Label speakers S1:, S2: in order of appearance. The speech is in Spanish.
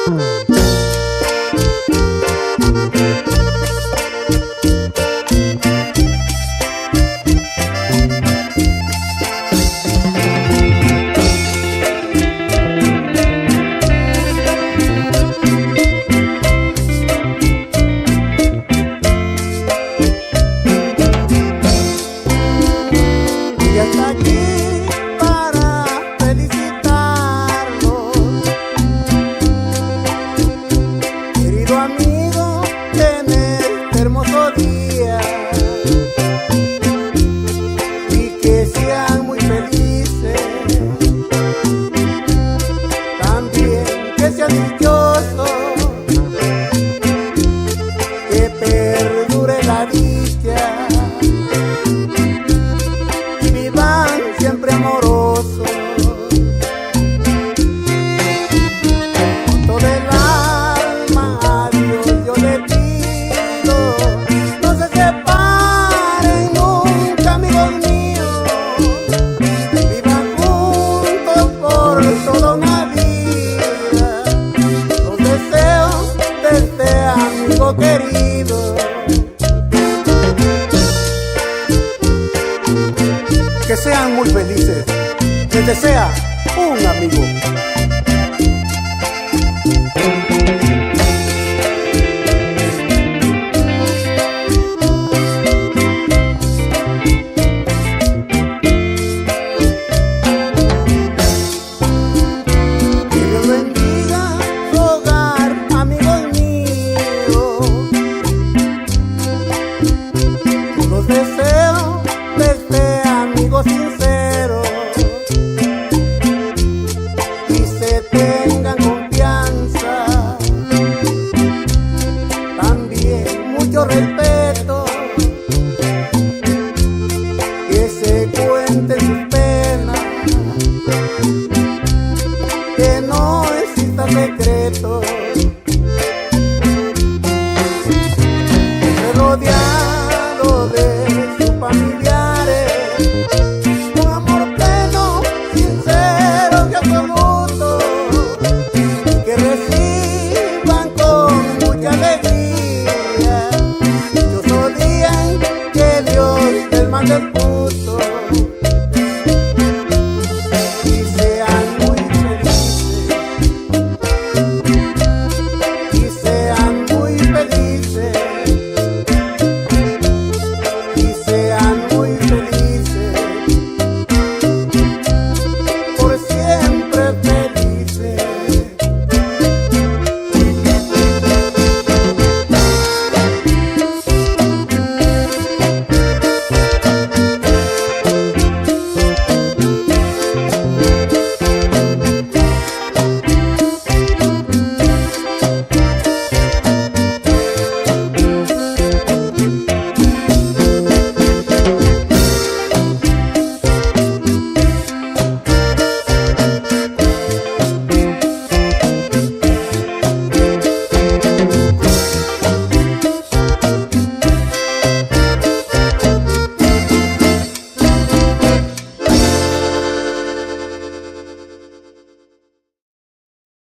S1: Y hasta aquí para felicitarlos, querido amigo, en este hermoso día, y que sean muy felices, también que sean dichosos, que perdure la dicha, siempre amorosos. Con todo el alma a Dios yo le pido, no se separen nunca, amigos míos, vivan juntos por toda una vida. Los deseos de este amigo querido, que sean muy felices, les desea un amigo. Que Dios bendiga su hogar, amigos míos. Los deseo de este amigo sincero, y se tengan confianza, también mucho respeto, que se cuenten sus penas, que no exista secreto.